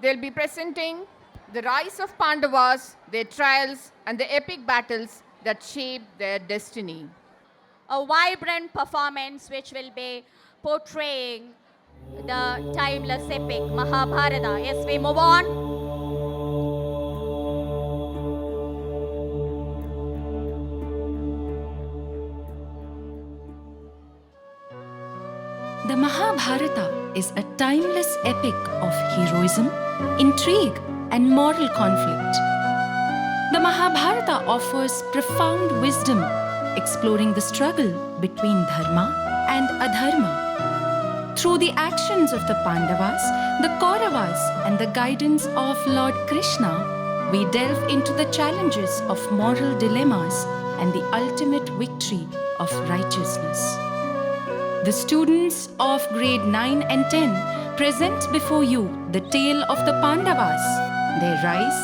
they'll be presenting the rise of Pandavas, their trials, and the epic battles that shaped their destiny. A vibrant performance which will be portraying the timeless epic Mahabharata. Yes, we move on. The Mahabharata is a timeless epic of heroism, intrigue, and moral conflict. The Mahabharata offers profound wisdom, exploring the struggle between dharma and adharma. Through the actions of the Pandavas, the Kauravas, and the guidance of Lord Krishna, we delve into the challenges of moral dilemmas and the ultimate victory of righteousness. The students of grade 9 and 10 present before you the tale of the Pandavas, their rise,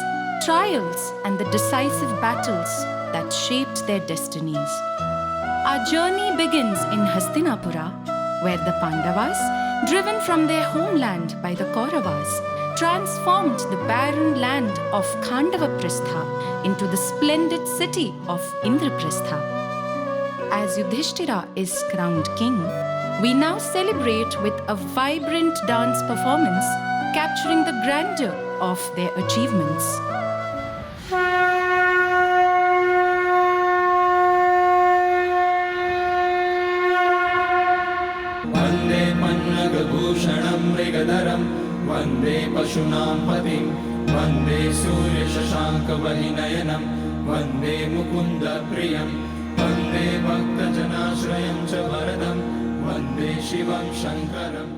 trials, and the decisive battles that shaped their destinies. Our journey begins in Hastinapura, where the Pandavas, driven from their homeland by the Kauravas, transformed the barren land of Khandavaprastha into the splendid city of Indraprastha. As Yudhishthira is crowned king, we now celebrate with a vibrant dance performance capturing the grandeur of their achievements. वन्दे पन्नगभूषणं मृगधरं वन्दे पशूनां पतिं वन्दे सूर्यशशाङ्कवहिनयनं वन्दे मुकुन्दप्रियं वन्दे भक्तजनाश्रयं च वरदं वन्दे शिवं शङ्करम्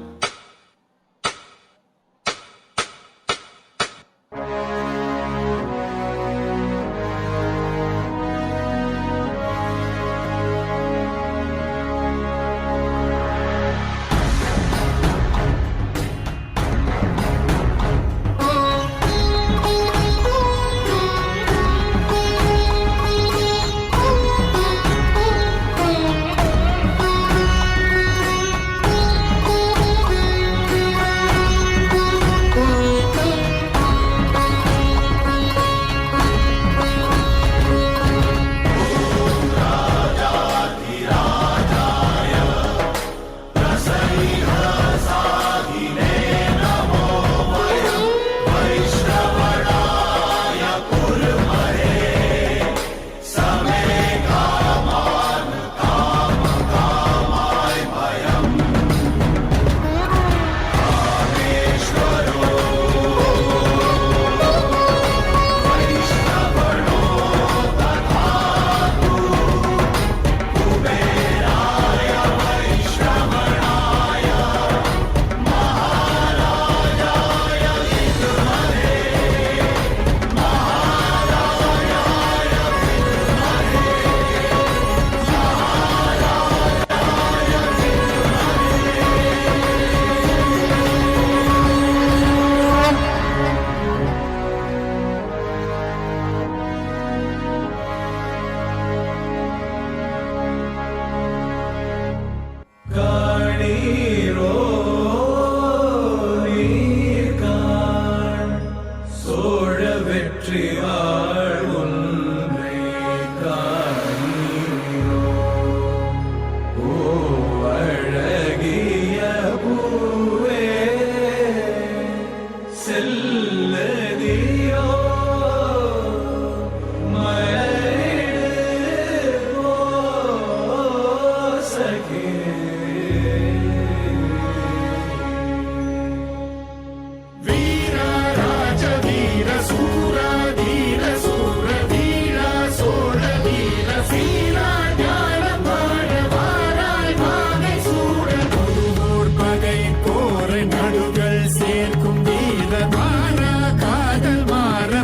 நடுகள் சேர்க்கும் வீர மாறா காதல் மாற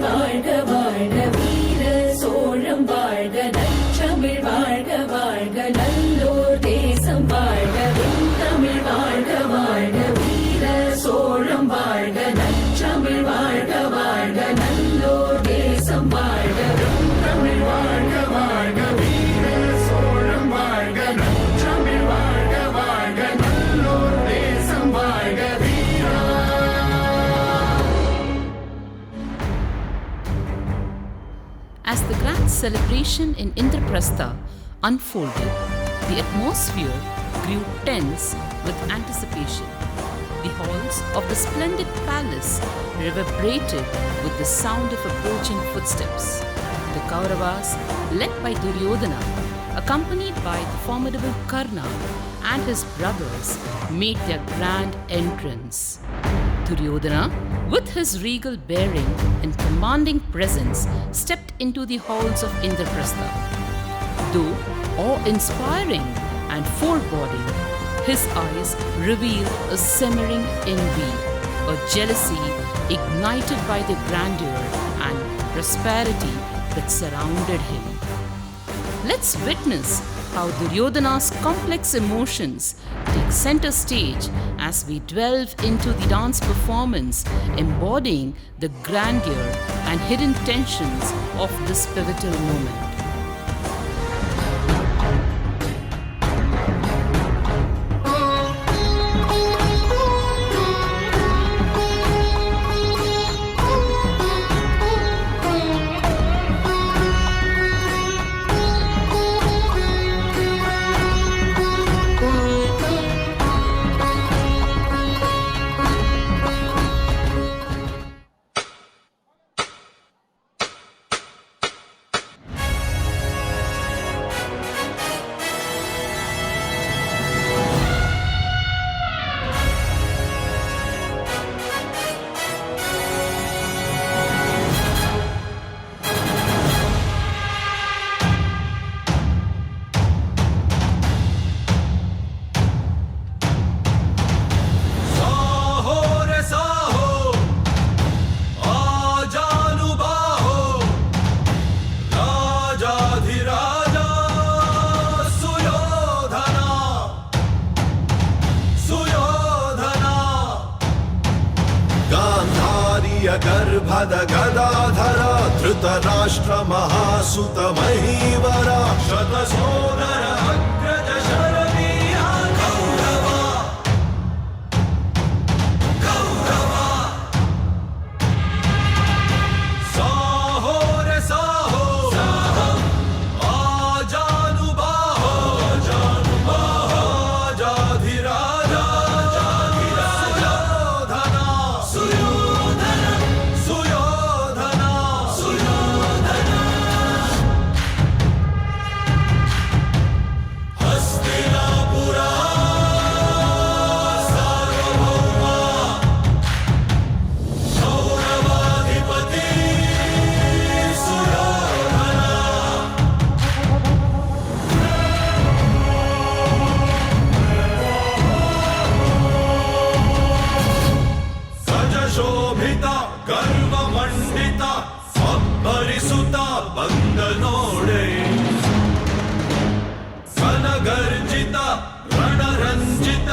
நற்றமிழ் வாழ்க வாழ்க வீர சோழம் வாழ்க நற்றமிழ் வாழ்க வாழ்க நல்லோர் தேசம் வாழ்க வெண்தமிழ் வாழ்க வாழ்க வீர சோழம் வாழ்க நற்றமிழ் வாழ்க வாழ்க நல்லோர் தேசம் வாழ்க வெண்தமிழ் வாழ்க வாழ்க வீர சோழம் வாழ்க நற்றமிழ் வாழ்க வாழ்க நல்லோர் தேசம் வாழ்க வீரா. As the grand celebration in Indraprastha unfolded, the atmosphere grew tense with anticipation. The halls of the splendid palace reverberated with the sound of approaching footsteps. The Kauravas, led by Duryodhana, accompanied by the formidable Karna and his brothers, made their grand entrance. Duryodhana, with his regal bearing and commanding presence, stepped into the halls of Indraprastha. Though awe-inspiring and foreboding, his eyes revealed a simmering envy, a jealousy ignited by the grandeur and prosperity that surrounded him. Let's witness how Duryodhana's complex emotions take center stage as we delve into the dance performance embodying the grandeur and hidden tensions of this pivotal moment. गर्भद Gadadhar Dhritarashtra महासुत महीवर शतसोदर अग्रज शरवीया कौरवा कौरवा साहो रे साहो आजानुबाहो आजानुबाहो आजाधिराजा ಬಂದನೋಡೆ ಸನಗರ್ಜಿತ ರಣರಂಜಿತ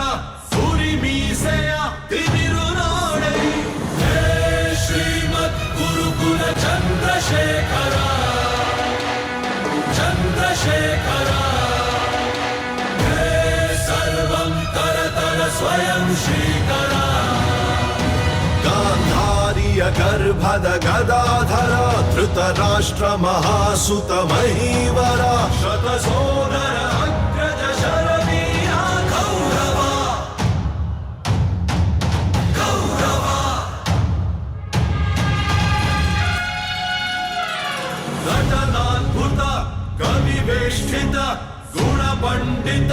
ಸುರಿ ಮೀಸೆಯ ತಿಮಿರು ನೋಡೆ ಹೇ ಶ್ರೀಮದ್ ಗುರುಕುಲ ಚಂದ್ರಶೇಖರ ಚಂದ್ರಶೇಖರ ಹೇ ಸರ್ವಂ ಕರತಲ ಸ್ವಯಂ ಶ್ರೀಕರ गांधार्य गर्भद गदाधर धृतराष्ट्र महासुत महीवर शतसोदर अग्रज शरवीया कौरवा कौरवा नटनाद्भुत कविवेष्टित गुणपंडित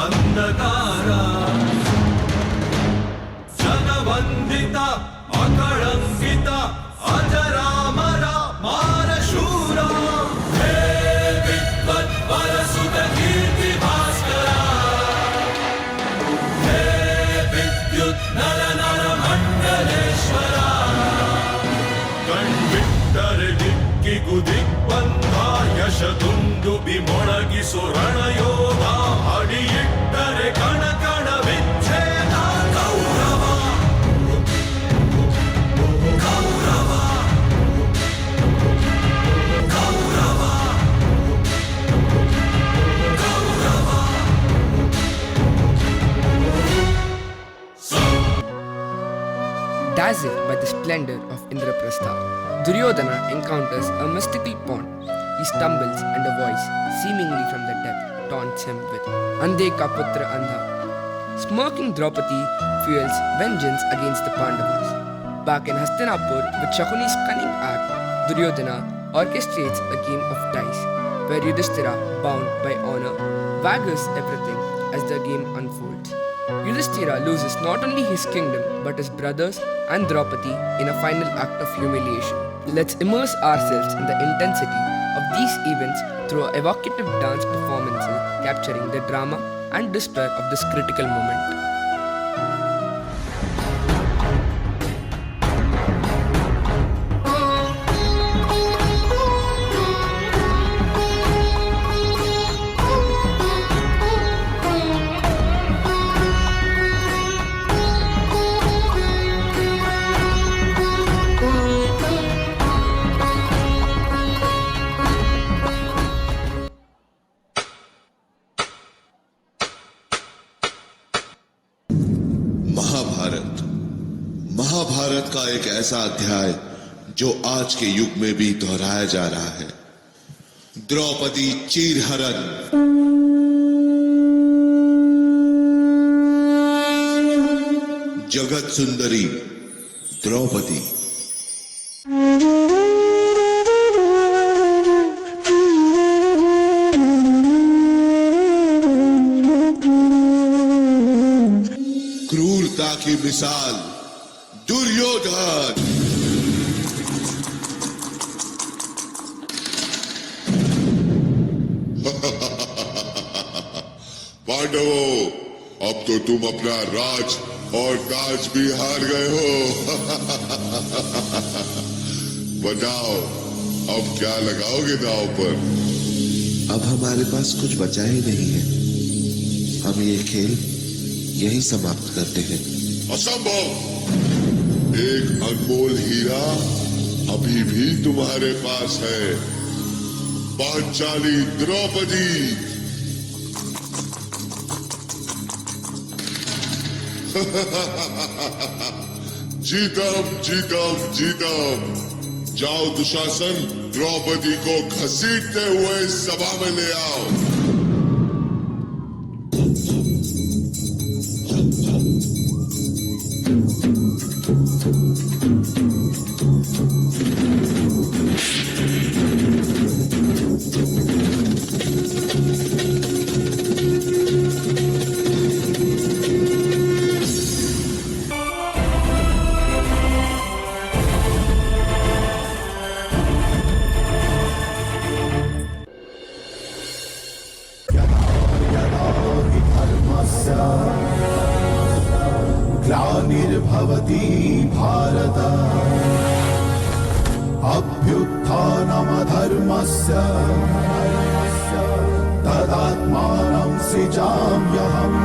अंधकार जनवंदित अकळंकित अजरामर मारशूर हे विद्वत् परसुत कीर्ति भास्कर हे विद्युत् नर नर Mandleshwar कण्विट्ट dazzled by the splendor of Indraprastha. Duryodhana encounters a mystical pond. He stumbles and a voice, seemingly from the depth, taunts him with Ande ka putra andha. Smirking Draupadi fuels vengeance against the Pandavas. Back in Hastinapur, with Shakuni's cunning act, Duryodhana orchestrates a game of dice, where Yudhishthira, bound by honor, wagers everything as the game unfolds. Yudhishthira loses not only his kingdom but his brothers and Draupadi in a final act of humiliation. Let's immerse ourselves in the intensity of these events through evocative dance performances capturing the drama and despair of this critical moment. Mahabharat का एक ऐसा अध्याय जो आज के युग में भी दोहराया जा रहा है। द्रौपदी चीरहरण। जगत सुंदरी द्रौपदी। क्रूरता की मिसाल दुर्योधन। पांडवों, अब तो तुम अपना राज और ताज भी हार गए हो। बताओ, अब क्या लगाओगे दांव पर? अब हमारे पास कुछ बचा ही नहीं है। हम ये खेल यही समाप्त करते हैं। असंभव। एक अनमोल हीरा अभी भी तुम्हारे पास है। पांचाली द्रौपदी। जीतम जीतम जीतम। जाओ दुशासन, द्रौपदी को घसीटते हुए सभा में ले आओ। ग्लानिर्भवति भारत अभ्युत्थानमधर्मस्य तदात्मानं सृजाम्यहम्।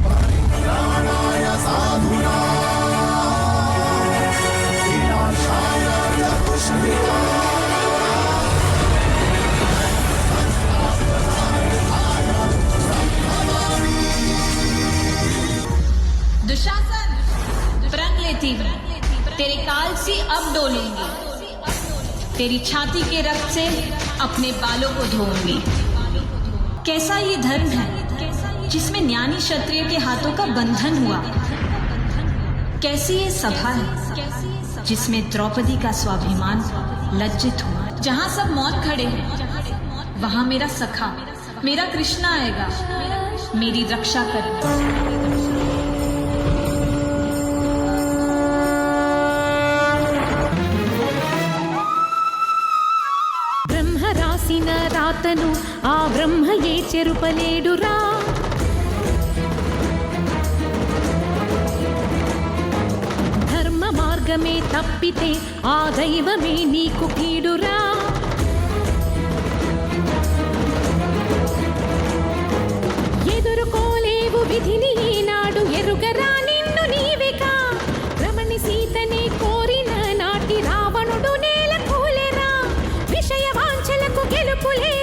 परित्राणाय साधूनां विनाशाय च दुष्कृताम्। दुशासन, प्रण लेती तेरे काल सी अब डोलेंगी। तेरी छाती के रक्त से अपने बालों को धोऊंगी। कैसा ये धर्म है जिसमें ज्ञानी क्षत्रिय के हाथों का बंधन हुआ। कैसी ये सभा है जिसमें द्रौपदी का स्वाभिमान लज्जित हुआ। जहाँ सब मौत खड़े हैं वहाँ मेरा सखा, मेरा कृष्णा आएगा मेरी रक्षा करने। రాసిన రాతను ఆ బ్రహ్మయే చెరుపలేడురా. ధర్మ మార్గమే తప్పితే ఆ దైవమే నీకు కీడురా. ఎదుర్కోలేవు విధిని ఈనాడు ఎరుగరా నిన్ను నీవిగా. రమణి సీతనే కోరిన నాటి రావణుడు నేల కూలెరా. విషయ వాంఛలకు గెలుపులే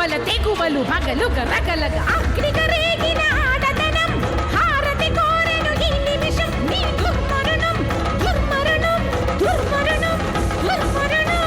తుమ్మల తెగువలు పగలు రగలగ అగ్నిగ రేగిన ఆడదనం హారతి కోరెను ఈ నిమిషం నీ దుర్మరణం దుర్మరణం దుర్మరణం దుర్మరణం.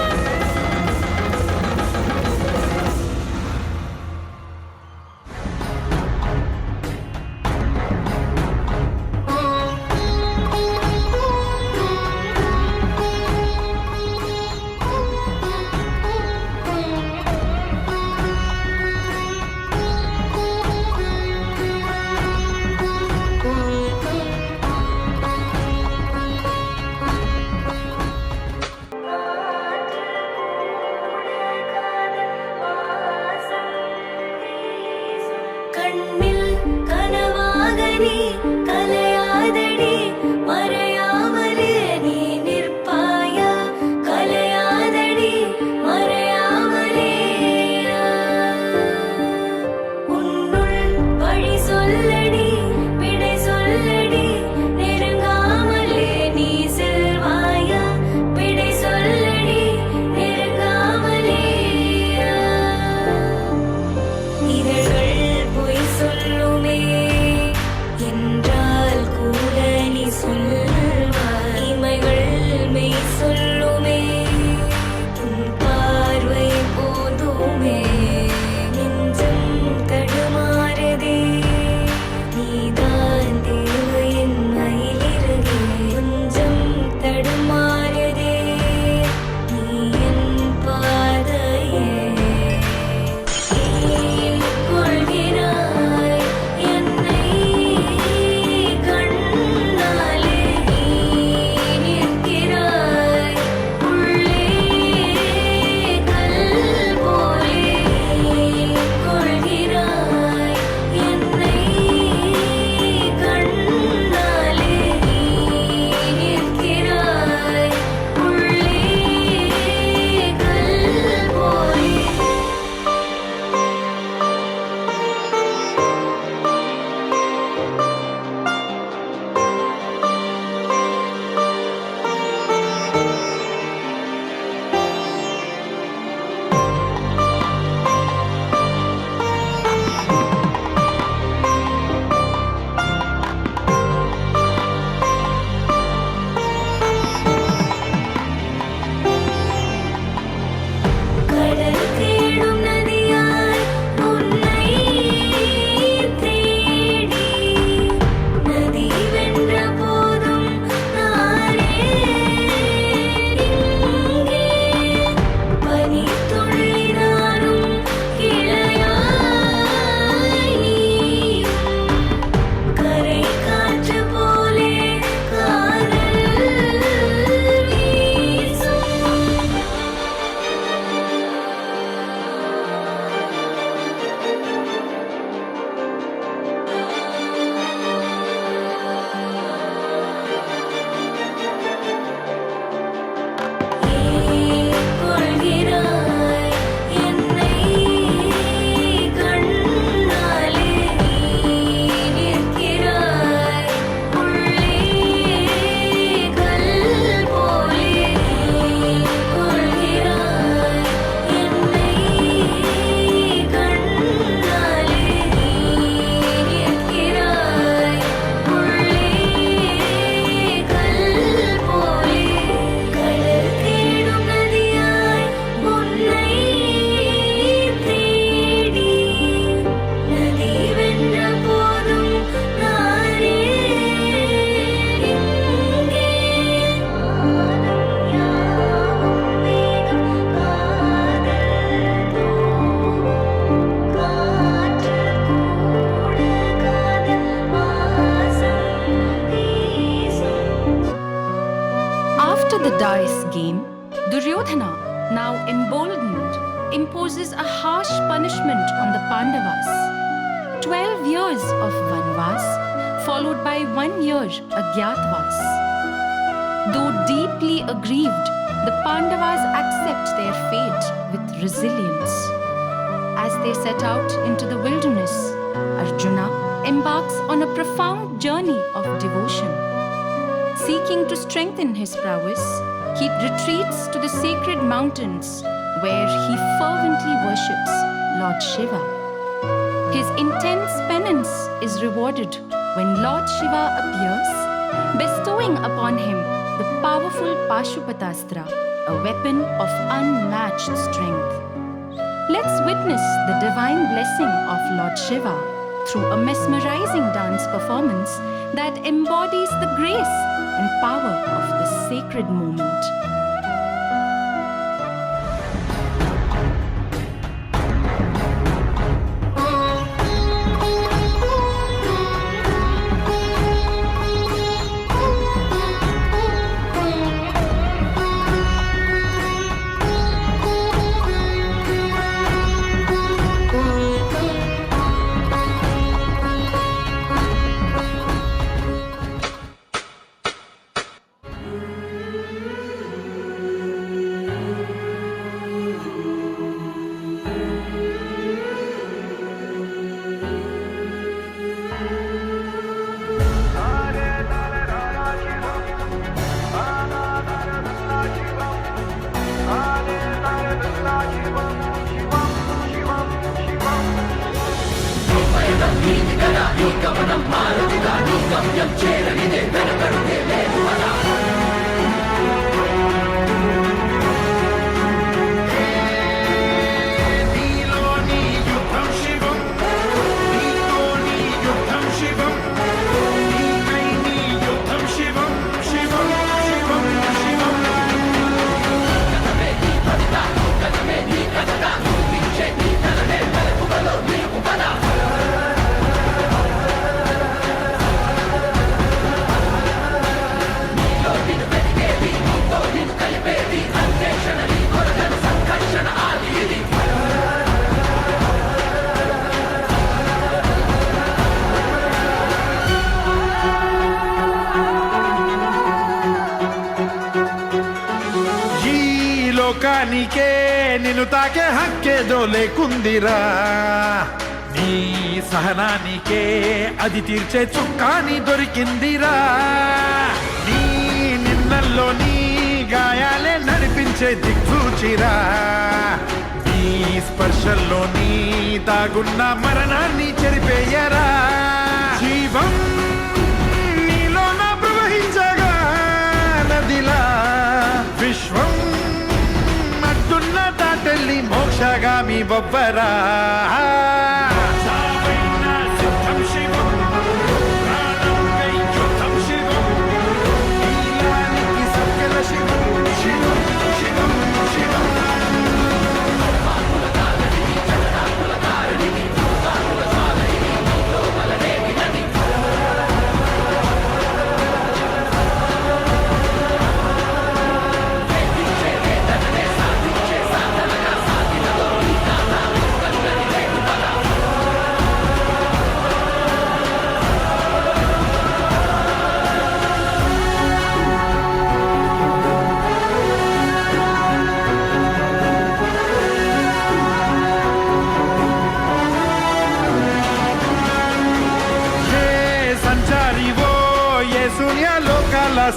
கண்ணில் கனவாகனி கலையாதடி மறையாமலே நீ நிற்பாயா கலையாதடி மறையாமலே உன்னுள் வழி சொல்லடி விடை சொல்லடி நெருங்காமலே நீ செல்வாயா விடை சொல்லடி நெருங்காமலே இதழ்கள் பொய் சொல்லுமே என்றால் கூட நீ சொல்வாய் இமைகள் மெய் சொல்லுமே உன் பார்வை போதுமே நெஞ்சம் தடுமாறுதே நீதான் தேவை என் மயிலிறகே கொஞ்சம் தடுமாறுதே நீ என் பாதையே கொள்கிறாய் என்னை கண்ணாலே நீ நிற்கிறாய் உள்ளே கல் போலே கொள்கிறாய் என்னை கண்ணாலே நீ நிற்கிறாய் உள்ளே கல் போலே. கடல் தேடும் நதியாய் உன்னை தேடி நதி வென்ற போதும் நானே இங்கே பனித்துளி நானும் கிளையாய் நீயும் கரை காற்று போலே காதல் வீசும். கொள்கிறாய் என்னை கண்ணாலே நீ நிற்கிறாய் உள்ளே கல் போலே கொள்கிறாய் என்னை கண்ணாலே நீ நிற்கிறாய் உள்ளே கல் போலே. கடல் தேடும் நதியாய் உன்னை தேடி நதி வென்ற போதும் நானே இங்கே யாவும் மேகம் காதல் தூவும் காற்று கூட காதல் வாசம் வீசும். After the dice game, Duryodhana, now emboldened, imposes a harsh punishment on the Pandavas. 12 years of Vanvas, followed by 1 year Agyatvas. Though deeply aggrieved, the Pandavas accept their fate with resilience. As they set out into the wilderness, Arjuna embarks on a profound journey of devotion. Seeking to strengthen his prowess, he retreats to the sacred mountains where he fervently worships Lord Shiva. His intense penance is rewarded when Lord Shiva appears, bestowing upon him the powerful Pashupatastra, a weapon of unmatched strength. Let's witness the divine blessing of Lord Shiva through a mesmerizing dance performance that embodies the grace and power of this sacred moment. లోకానికే నిన్ను తాకే హక్కేదో లేకుందిరా, నీ సహనానికే అది తీర్చే చుక్కాని దొరికిందిరా, నీ నిన్నల్లోని గాయాలే నడిపించే దిక్సూచిరా, నీ స్పర్శల్లోని దాగున్న మరణాన్ని చెరిపేయరా. జీవం నీలోన ప్రవహించగా నదిలా, విశ్వం అడ్డున్న దాటెల్లి మోక్షగామి బొబ్బరా.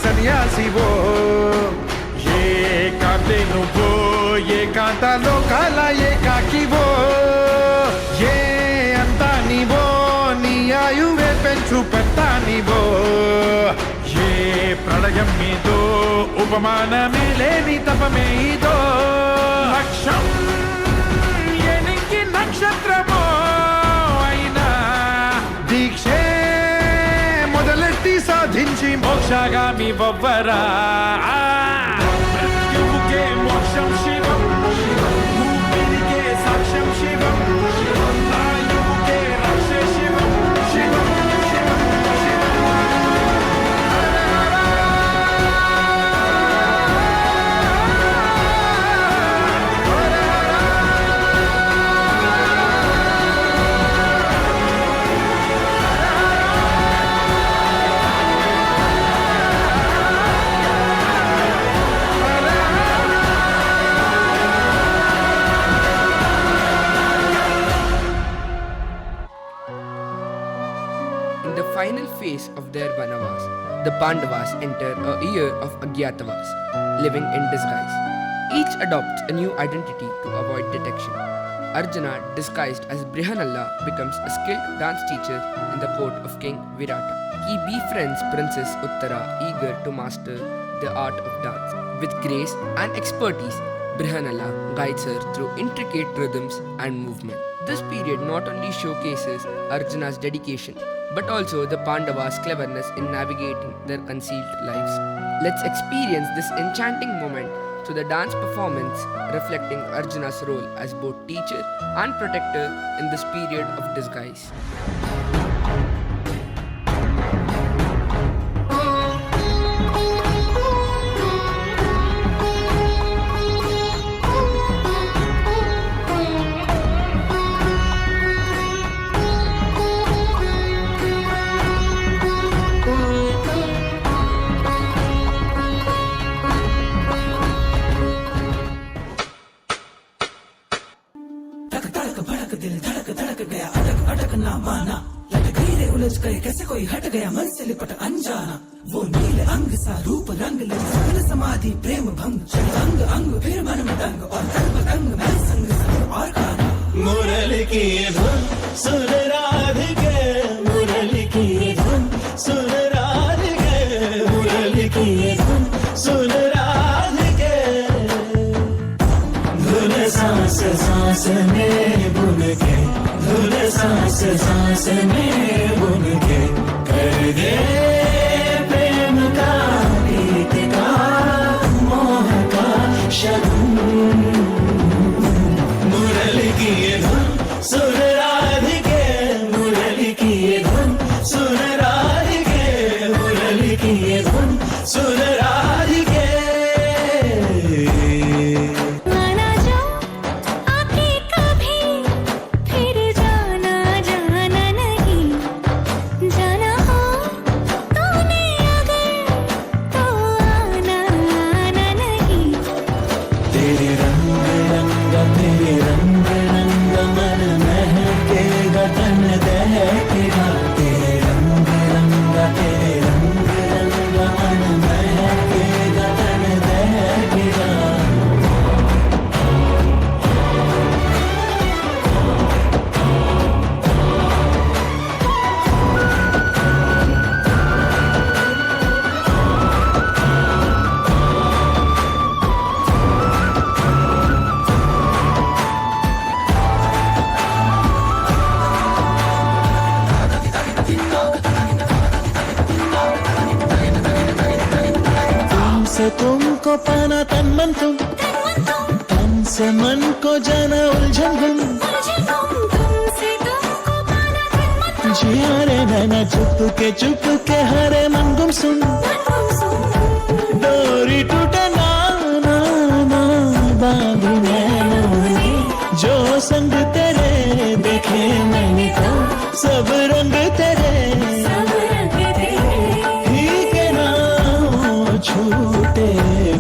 సన్యాసివో ఏ కాంతే నువ్వో, ఏ కాంత లోకాల ఏ కాకివో, ఏ అంతా నీవో, నీ ఆయువే పెంచు పెత్తానివో, ఏ ప్రళయం మీదో ఉపమానమే లేని తపమే ఇదో, లక్ష్యం ఎనికి నక్షత్రమో అయినా దీక్షే మొదలెట్టి సాధించి మోక్షగామి బొబ్బరా. మృత్యువుకే మోక్షం శివం, ఊపిరికే సాక్ష్యం శివం, ఆయువుకే రక్షే శివం, శివం శివం In the final phase of their Vanavas, the Pandavas enter a year of Agyatavas, living in disguise. Each adopts a new identity to avoid detection. Arjuna, disguised as Brihanalla, becomes a skilled dance teacher in the court of King Virata. He befriends Princess Uttara, eager to master the art of dance. With grace and expertise, Brihanalla guides her through intricate rhythms and movement. This period not only showcases Arjuna's dedication, but also the Pandavas' cleverness in navigating their concealed lives. Let's experience this enchanting moment through the dance performance reflecting Arjuna's role as both teacher and protector in this period of disguise. कैसे कोई हट गया मन से लिपट अनजाना वो नील अंग सा रूप रंग ले सकल समाधि प्रेम भंग चल अंग अंग फिर मन में दंग और तंग तंग मैं संग संग और गाना मुरली की धुन सुन राधिके मुरली की धुन सुन राधिके मुरली की धुन सुन राधिके धुन सांस सांस में बुन के धुन सांस सांस में बुन के कर दे प्रेम का गीत का मोह का शगुन मुरली की ये धुन सुन राधिके मुरली की ये धुन सुन राधिके मुरली की ये धुन सुन राधिके तुमको पाना तन मन तुम तन से मन को जाना उलझन गुम जिया रे नैना चुप के हरे मन गुम सुन डोरी टूटे ना ना ना बांधी नैनों जो संग तेरे देखे मैंने तो सब रंग तेरे ही के ना छूटे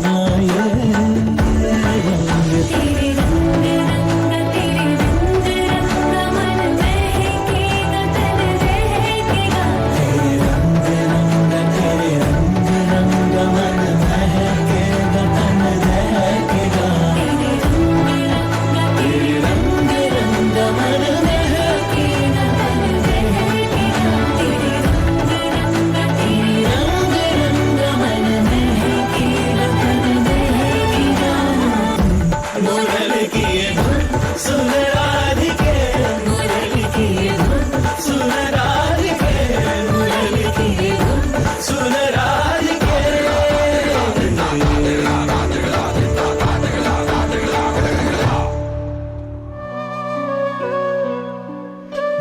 ना ये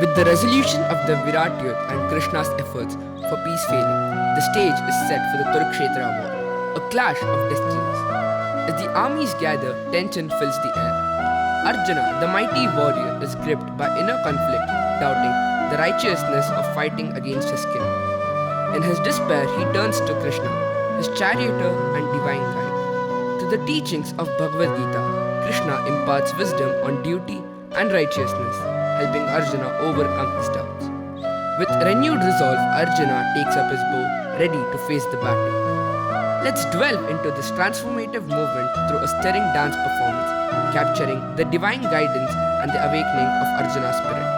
With the resolution of the Virat Yuddha and Krishna's efforts for peace failing, the stage is set for the Kurukshetra war, a clash of destinies. As the armies gather, tension fills the air. Arjuna, the mighty warrior, is gripped by inner conflict, doubting the righteousness of fighting against his kin. In his despair, he turns to Krishna, his charioteer and divine guide. To the teachings of Bhagavad Gita, Krishna imparts wisdom on duty and righteousness, helping Arjuna overcome his doubts. With renewed resolve, Arjuna takes up his bow, ready to face the battle. Let's delve into this transformative movement through a stirring dance performance, capturing the divine guidance and the awakening of Arjuna's spirit.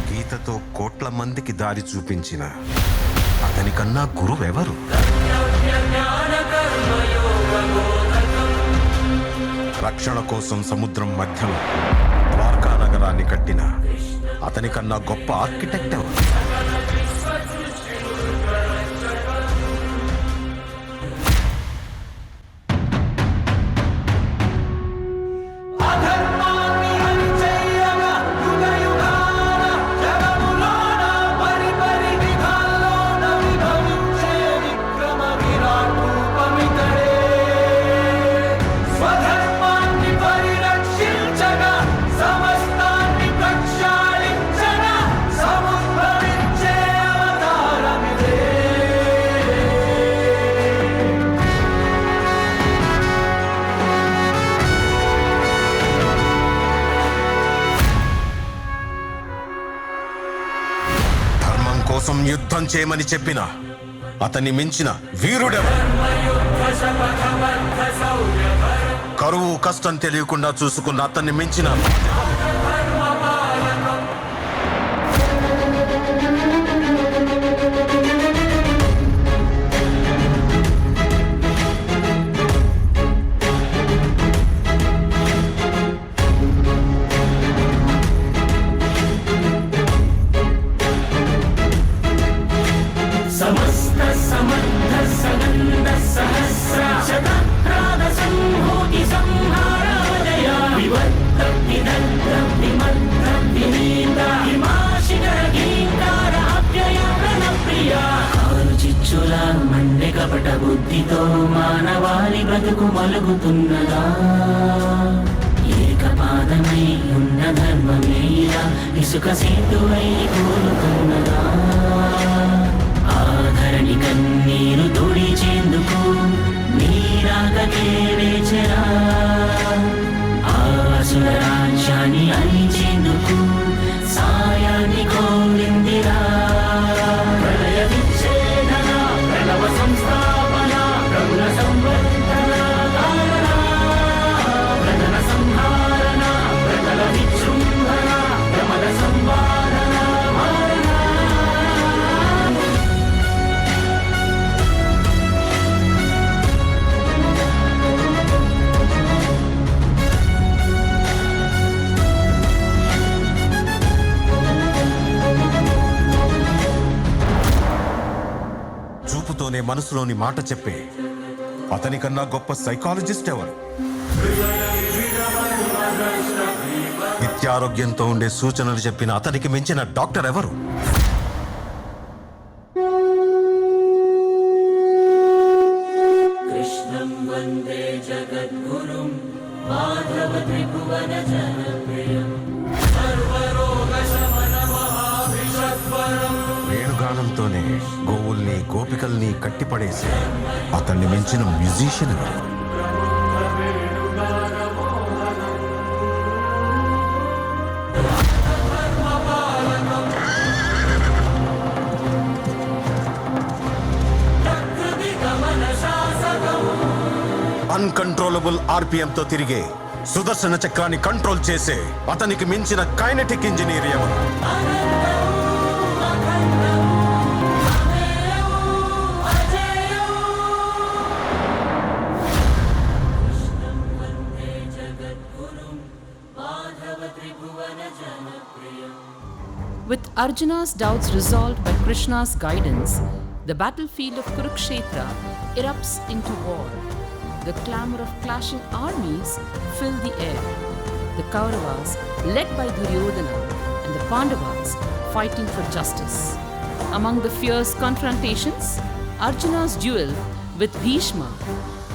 గీతతో కోట్ల మందికి దారి చూపించిన అతనికన్నా గురువెవరు? రక్షణ కోసం సముద్రం మధ్యలో ద్వారకా నగరాన్ని కట్టిన అతనికన్నా గొప్ప ఆర్కిటెక్ట్ ఎవరు? కోసం యుద్ధం చేయమని చెప్పిన అతన్ని మించిన వీరుడెవరు? కరువు కష్టం తెలియకుండా చూసుకున్న అతన్ని మించిన సమస్త సమర్థ సగంధ సహస్ర శతప్రాద సంహూతి సంహారాదయ వివర్త విదగ్ధ విమర్ధ వినీంద హిమాశిఖర గీంకార అవ్యయ ప్రణప్రియ కారు చిచ్చుల మండె కపట బుద్ధితో మానవాళి బ్రతుకు మలుగుతున్నదా ఏకపాదమై ఉన్న ధర్మమేలా ఇసుక సేతువై కూలుతున్నదా ఆధరణి కన్నీరు తుడిచేందుకు నీరాగతే వేచరా ఆసుర రాజ్యాన్ని అణిచేందుకు సాయాన్ని కోరిందిరా ప్రళయ విచ్ఛేదన ప్రణవ సంస్థాపన ప్రభుల సంవర్ధన ప్రజల సంహారణ ప్రజల విజృంభణ ప్రమద సంవాదన చూపుతోనే మనసులోని మాట చెప్పే అతనికన్నా గొప్ప సైకాలజిస్ట్ ఎవరు? నిత్యారోగ్యంతో ఉండే సూచనలు చెప్పిన అతనికి మించిన డాక్టర్ ఎవరు? కృష్ణం వందే జగద్గురుం మాధవ త్రిభువన జనప్రియం సర్వరోగ శమన మహాభిషద్వరం వేణుగానంతోనే గోవుల్ని గోపికల్ని కట్టిపడేసి అతన్ని మించిన మ్యూజిషియన్ ఎవరు? అన్కంట్రోలబుల్ ఆర్పిఎం తో తిరిగే సుదర్శన చక్రాన్ని కంట్రోల్ చేసే అతనికి మించిన కైనెటిక్ ఇంజనీర్ ఎవరు? With Arjuna's doubts resolved by Krishna's guidance, the battlefield of Kurukshetra erupts into war. The clamor of clashing armies fill the air. The Kauravas, led by Duryodhana, and the Pandavas, fighting for justice. Among the fierce confrontations, Arjuna's duel with Bhishma,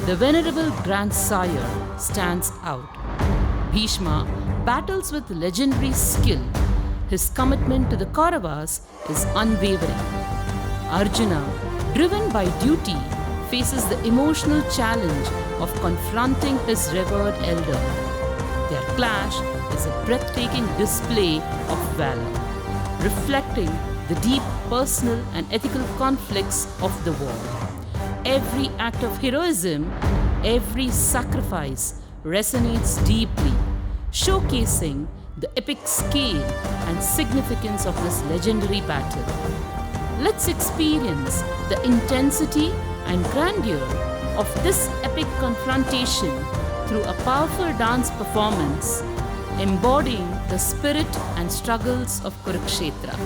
the venerable grandsire, stands out. Bhishma battles with legendary skill. His commitment to the Kauravas is unwavering. Arjuna, driven by duty, faces the emotional challenge of confronting his revered elder. Their clash is a breathtaking display of valor, reflecting the deep personal and ethical conflicts of the war. Every act of heroism, every sacrifice resonates deeply, showcasing the epic scale and significance of this legendary battle. Let's experience the intensity and grandeur of this epic confrontation through a powerful dance performance embodying the spirit and struggles of Kurukshetra.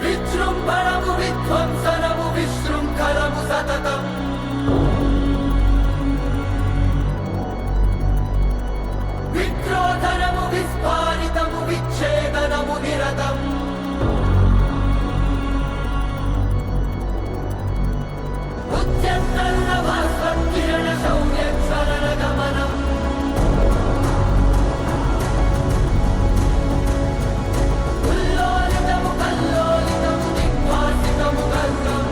విజృంభణము విధ్వంసనము విశృంఖలము సతతం విక్రోధనము విస్ఫారితము విచ్ఛేదనము నిరతం ఉద్యంతరుణ భాస్వత్కిరణ శౌర్యక్షరణ గమనం ఉల్లోలితము కల్లోలితము దిగ్భాసితము గర్వం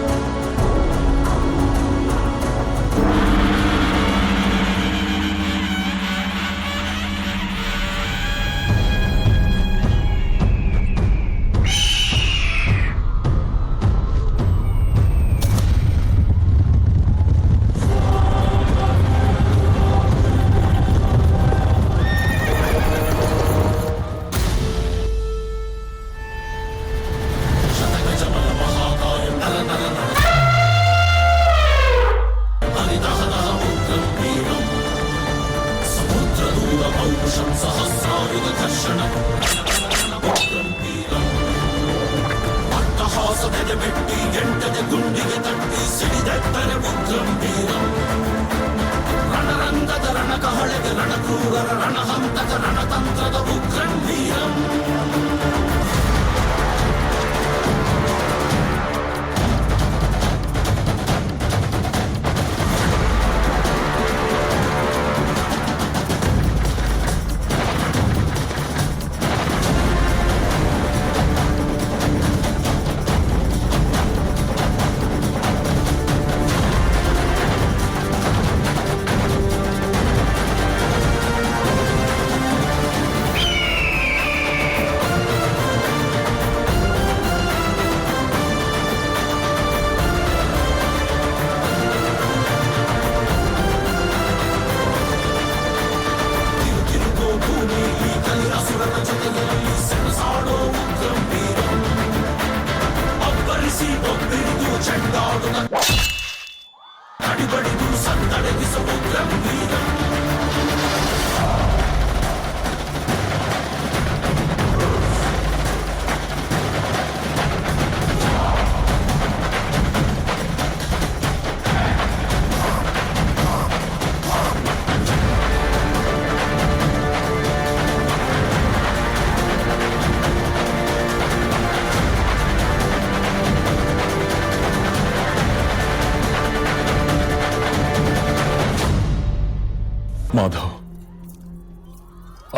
माधव,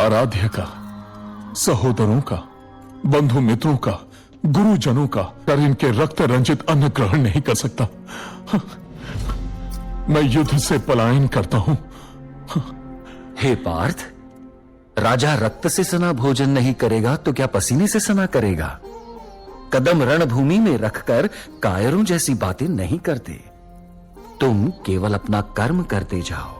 आराध्य का, सहोदरों का, बंधु मित्रों का, गुरुजनों का कर इनके रक्त रंजित अन्न ग्रहण नहीं कर सकता। मैं युद्ध से पलायन करता हूं। हे पार्थ, राजा रक्त से सना भोजन नहीं करेगा तो क्या पसीने से सना करेगा? कदम रणभूमि में रखकर कायरों जैसी बातें नहीं करते। तुम केवल अपना कर्म करते जाओ।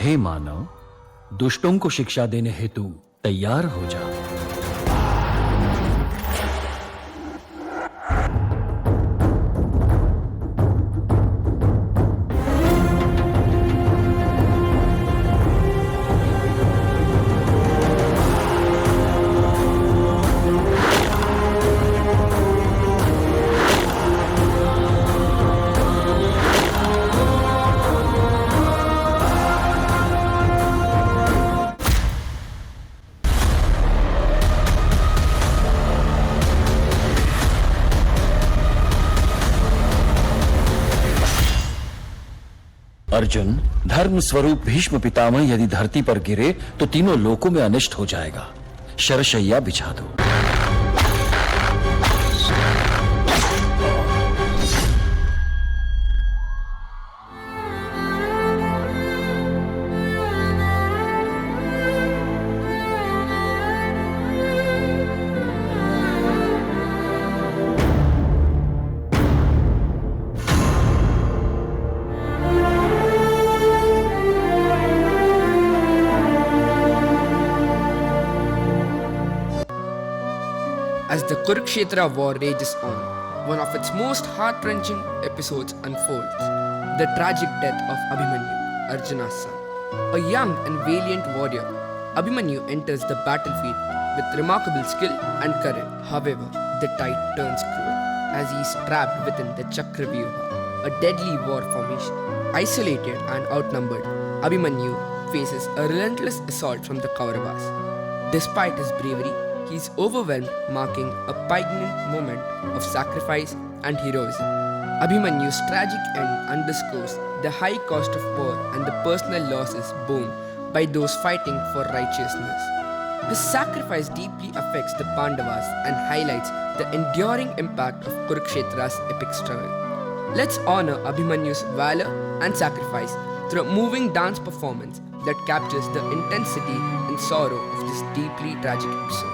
हे मानव, दुष्टों को शिक्षा देने हेतु तैयार हो जा। अर्जुन, धर्म स्वरूप भीष्म पितामह यदि धरती पर गिरे तो तीनों लोकों में अनिष्ट हो जाएगा। शरशैया बिछा दो। As the Kurukshetra war rages on, one of its most heart-wrenching episodes unfolds: the tragic death of Abhimanyu, Arjuna's son. A young and valiant warrior, Abhimanyu enters the battlefield with remarkable skill and courage. However, the tide turns cruel as he is trapped within the Chakravyuha, a deadly war formation. Isolated and outnumbered, Abhimanyu faces a relentless assault from the Kauravas. Despite his bravery, he is overwhelmed, marking a poignant moment of sacrifice and heroism. Abhimanyu's tragic end underscores the high cost of war and the personal losses borne by those fighting for righteousness. His sacrifice deeply affects the Pandavas and highlights the enduring impact of Kurukshetra's epic struggle. Let's honor Abhimanyu's valor and sacrifice through a moving dance performance that captures the intensity and sorrow of this deeply tragic episode.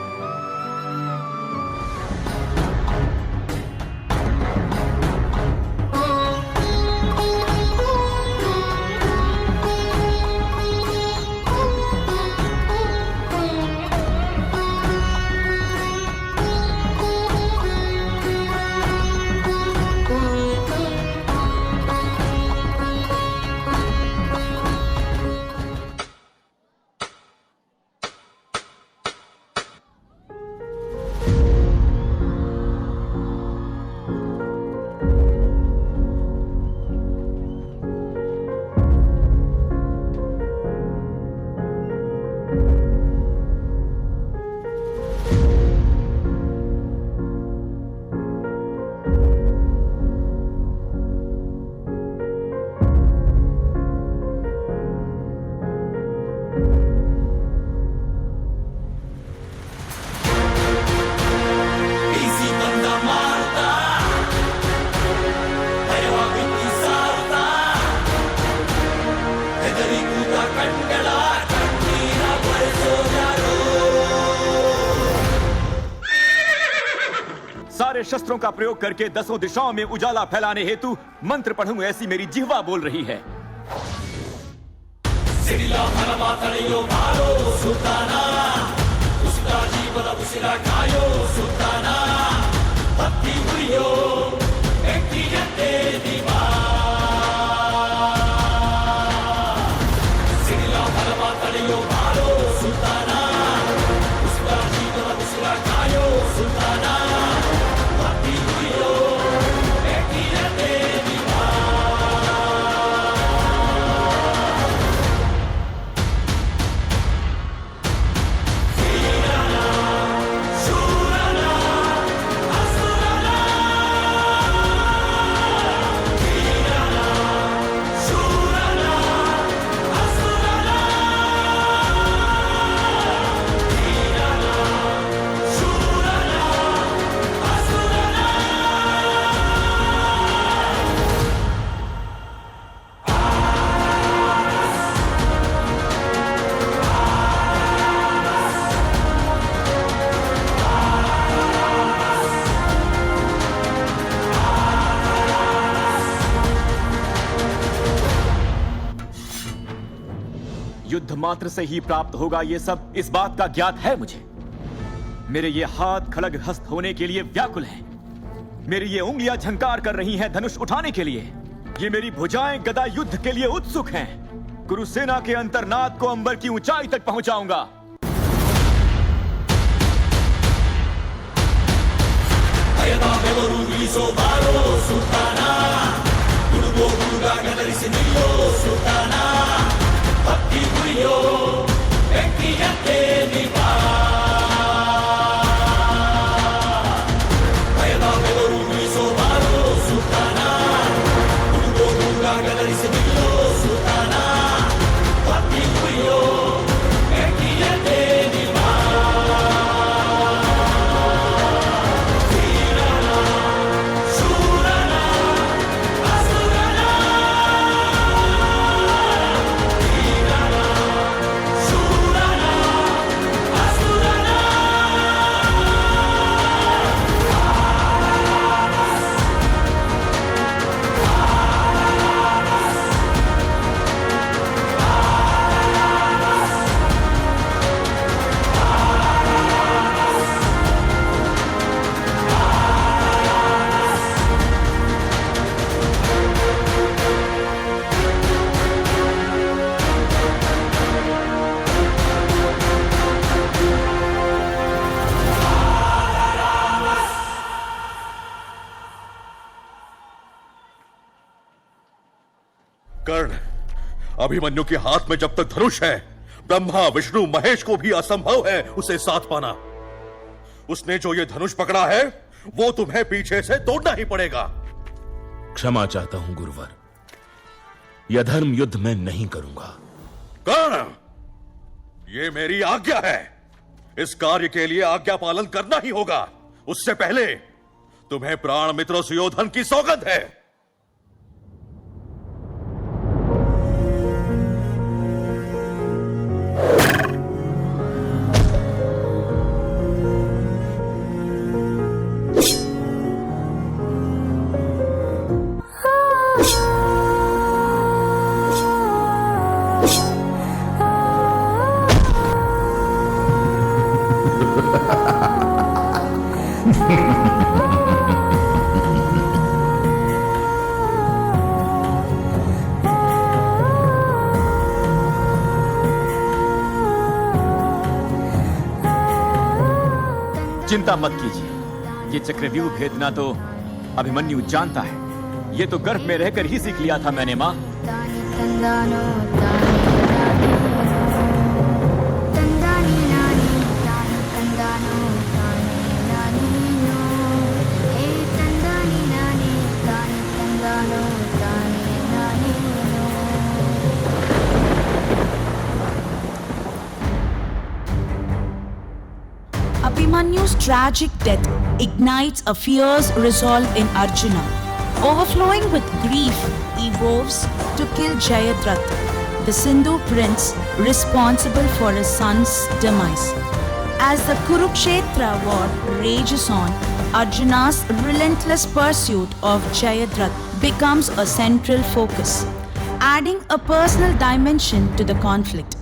सारे शस्त्रों का प्रयोग करके 10 दिशाओं में उजाला फैलाने हेतु मंत्र पढ़ूं, ऐसी मेरी जिह्वा बोल रही है। युद्ध मात्र से ही प्राप्त होगा ये सब, इस बात का ज्ञात है मुझे। मेरे ये हाथ खड़ग हस्त होने के लिए व्याकुल हैं। मेरी ये उंगलियां झंकार कर रही हैं धनुष उठाने के लिए। ये मेरी भुजाएं गदा युद्ध के लिए उत्सुक हैं। कुरुसेना के अंतर्नाद को अंबर की ऊंचाई तक पहुंचाऊंगा। कर्ण, अभिमन्यु के हाथ में जब तक धनुष है, ब्रह्मा विष्णु महेश को भी असंभव है उसे साथ पाना। उसने जो ये धनुष पकड़ा है वो तुम्हें पीछे से तोड़ना ही पड़ेगा। क्षमा चाहता हूं गुरुवर, यह धर्म युद्ध में नहीं करूंगा। कर्ण, ये मेरी आज्ञा है। इस कार्य के लिए आज्ञा पालन करना ही होगा। उससे पहले तुम्हें प्राण मित्रों सुयोधन की सौगंध है। चिंता मत कीजिए, ये चक्रव्यूह भेदना तो अभिमन्यु जानता है। ये तो गर्भ में रहकर ही सीख लिया था मैंने मां। Abhimanyu's tragic death ignites a fierce resolve in Arjuna. Overflowing with grief, he vows to kill Jayadratha, the Sindhu prince responsible for his son's demise. As the Kurukshetra war rages on, Arjuna's relentless pursuit of Jayadratha becomes a central focus, adding a personal dimension to the conflict.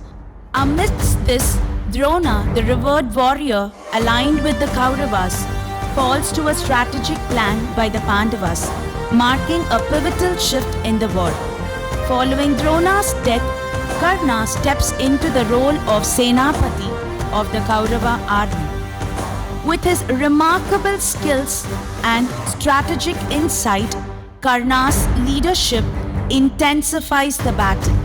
Amidst this, Drona, the revered warrior aligned with the Kauravas, falls to a strategic plan by the Pandavas, marking a pivotal shift in the war. Following Drona's death, Karna steps into the role of Senapati of the Kaurava army. With his remarkable skills and strategic insight, Karna's leadership intensifies the battle,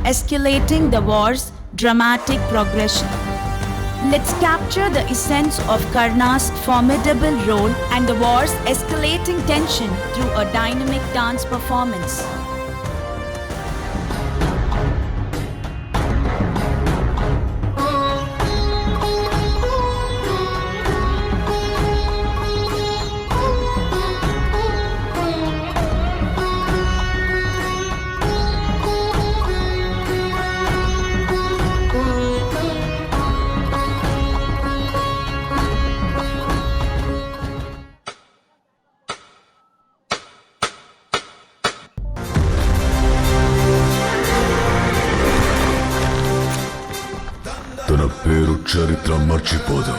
escalating the war's dramatic progression. Let's capture the essence of Karna's formidable role and the war's escalating tension through a dynamic dance performance. చరిత్ర మర్చిపోదు.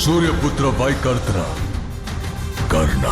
సూర్యపుత్ర వైకర్త్ర కర్ణ.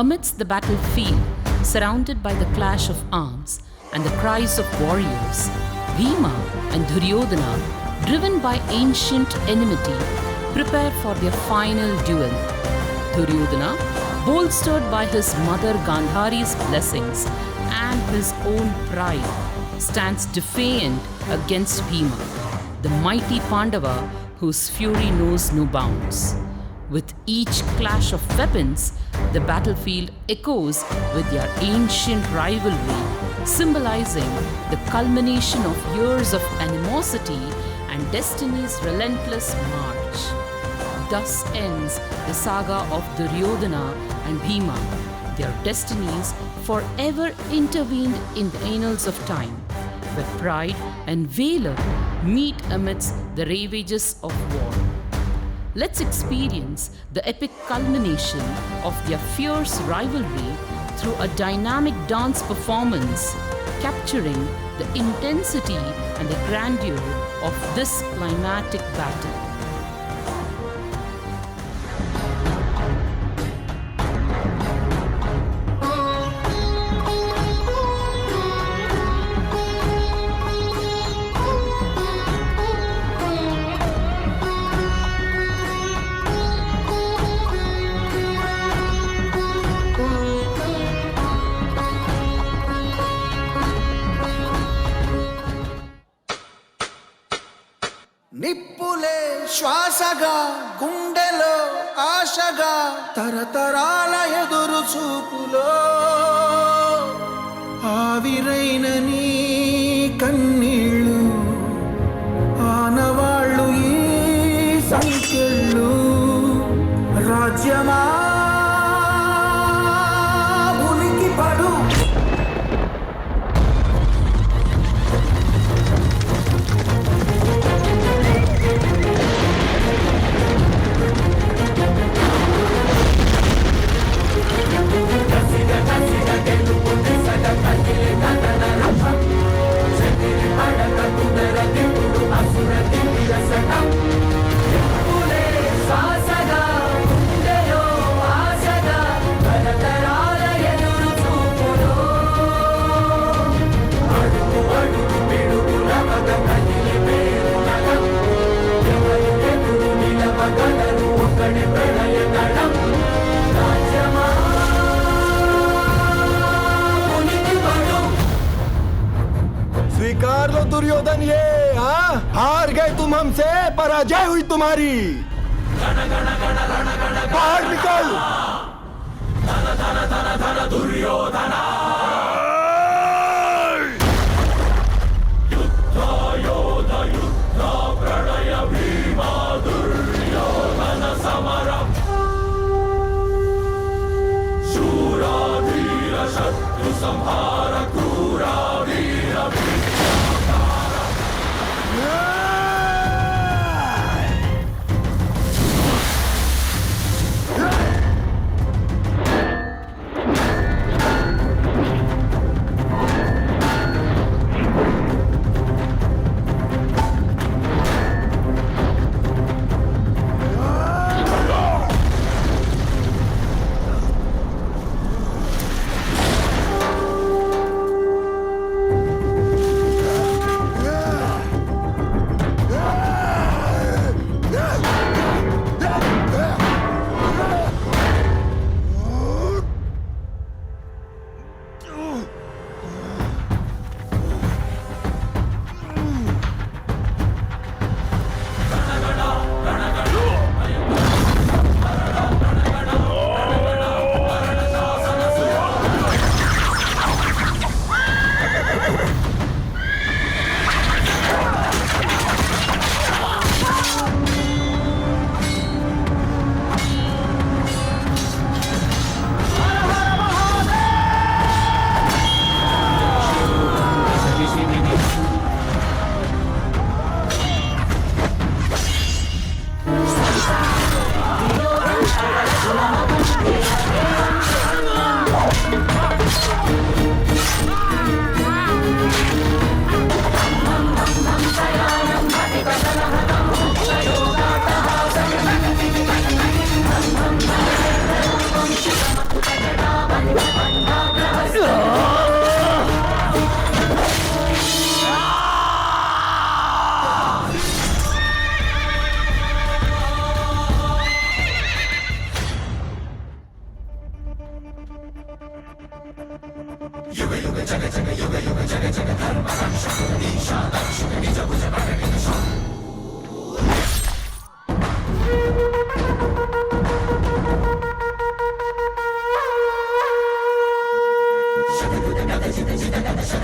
Amidst the battlefield, surrounded by the clash of arms and the cries of warriors, Bhima and Duryodhana, driven by ancient enmity, prepare for their final duel. Duryodhana, bolstered by his mother Gandhari's blessings and his own pride, stands defiant against Bhima, the mighty Pandava whose fury knows no bounds. With each clash of weapons, the battlefield echoes with their ancient rivalry symbolizing the culmination of years of animosity and destiny's relentless march. Thus ends the saga of Duryodhana and Bhima, their destinies forever intervened in the annals of time, where pride and valor meet amidst the ravages of war. Let's experience the epic culmination of their fierce rivalry through a dynamic dance performance, capturing the intensity and the grandeur of this climatic battle. నిప్పులే శ్వాసగా గుండెలో ఆశగా తరతరాల ఎదురు చూపులో ఆవిరైన నీ కన్నీళ్ళు ఆనవాళ్ళు ఈ సంఖ్యళ్ళు రాజ్యమా ఉనికి పడు स्वीकार लो दुर्योधन ये, हाँ? हार गए तुम हमसे, पराजय हुई तुम्हारी। बाहर निकल। दुर्योधना युद्ध योध युद्ध प्रणय भीमा दुर्योधन समरम शूरा धीर शत्रु संहार क्रूरा वीर Shaka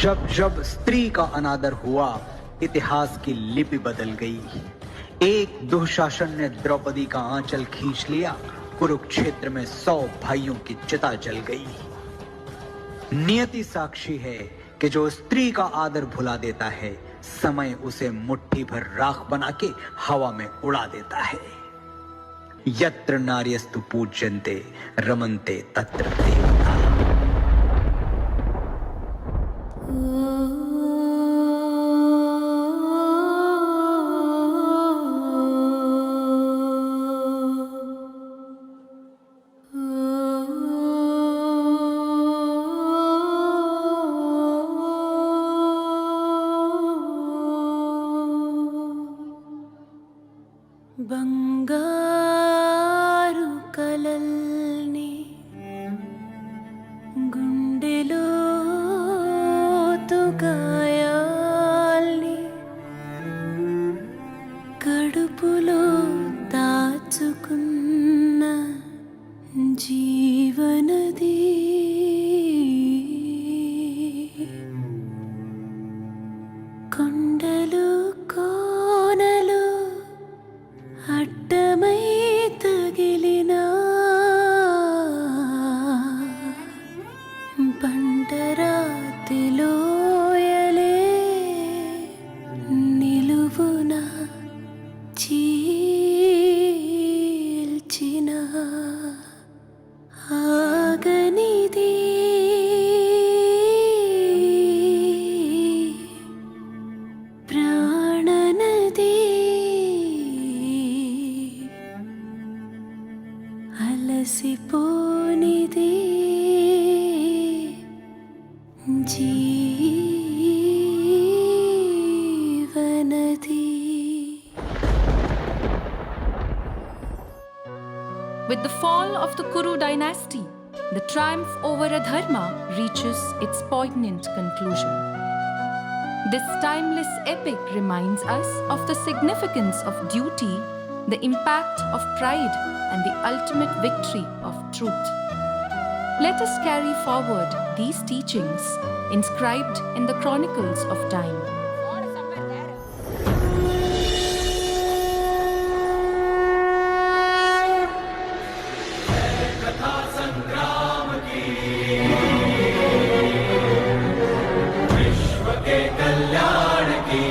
जब जब स्त्री का अनादर हुआ, इतिहास की लिपि बदल गई। एक दुशासन ने द्रौपदी का आंचल खींच लिया, कुरुक्षेत्र में 100 भाइयों की चिता जल गई। नियति साक्षी है कि जो स्त्री का आदर भुला देता है, समय उसे मुट्ठी भर राख बना के हवा में उड़ा देता है। यत्र नार्यस्तु पूज्यन्ते रमन्ते तत्र देवता। బంగారు కలల్ని గుండెలో గాయాల్ని కడుపులో దాచుకున్న జీవనది కొండలు కోనలు అడ్డమై తగిలినా బండరాతిలోయలే నిలువున చీల్చిన ఆగనిది ప్రాణనది అలసిపోనిది జీవనది. With the fall of the Kuru dynasty, the triumph over Adharma reaches its poignant conclusion. This timeless epic reminds us of the significance of duty, the impact of pride, and the ultimate victory of truth. Let us carry forward these teachings inscribed in the chronicles of time. कथा संग्राम की, विश्व के कल्याण की,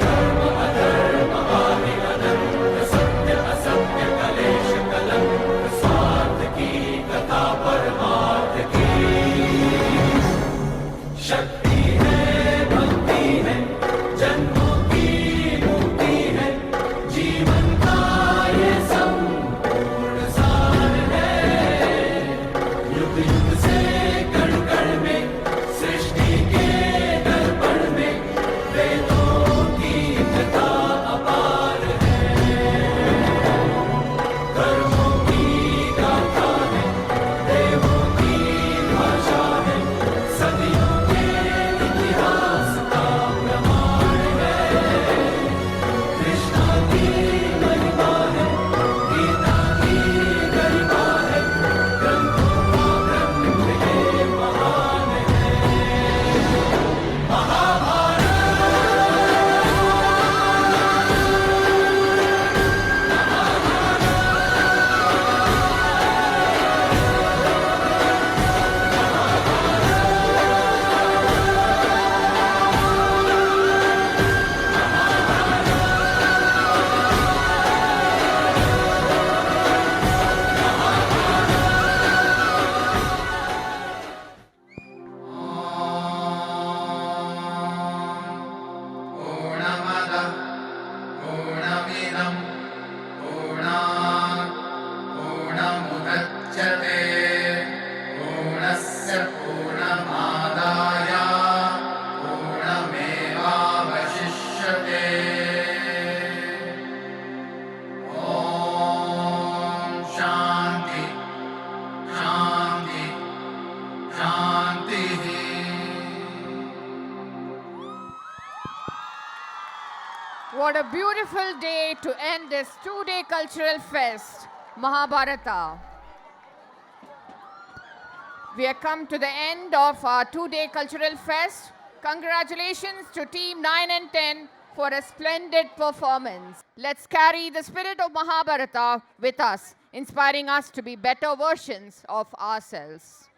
धर्म अधर्म आदि अनंत, सत्य असत्य कलेश कलंक, स्वार्थ की कथा परमार्थ की। शक्ति है भक्ति है, जन्मों की मुक्ति है, जीवन का ये संपूर्ण सार है। युग युग से कण कण में, सृष्टि के दर्पण में, वेदों की कथा अपार है। कर्मों की गाथा है, देवों की भाषा है, सदियों के इतिहास का प्रमाण है। कृष्णा की महिमा है, गीता की गरिमा है, ग्रंथों का ग्रंथ ये महान है। पूर्णमदः पूर्णमिदं पूर्णात् पूर्णमुदच्यते पूर्णस्य पूर्णमादाय पूर्णमेवावशिष्यते। ॐ शान्ति शान्ति शान्तिः। What a beautiful day to end this two-day cultural fest, Mahabharata. We have come to the end of our two-day cultural fest. Congratulations to Team 9 and 10 for a splendid performance. Let's carry the spirit of Mahabharata with us, inspiring us to be better versions of ourselves.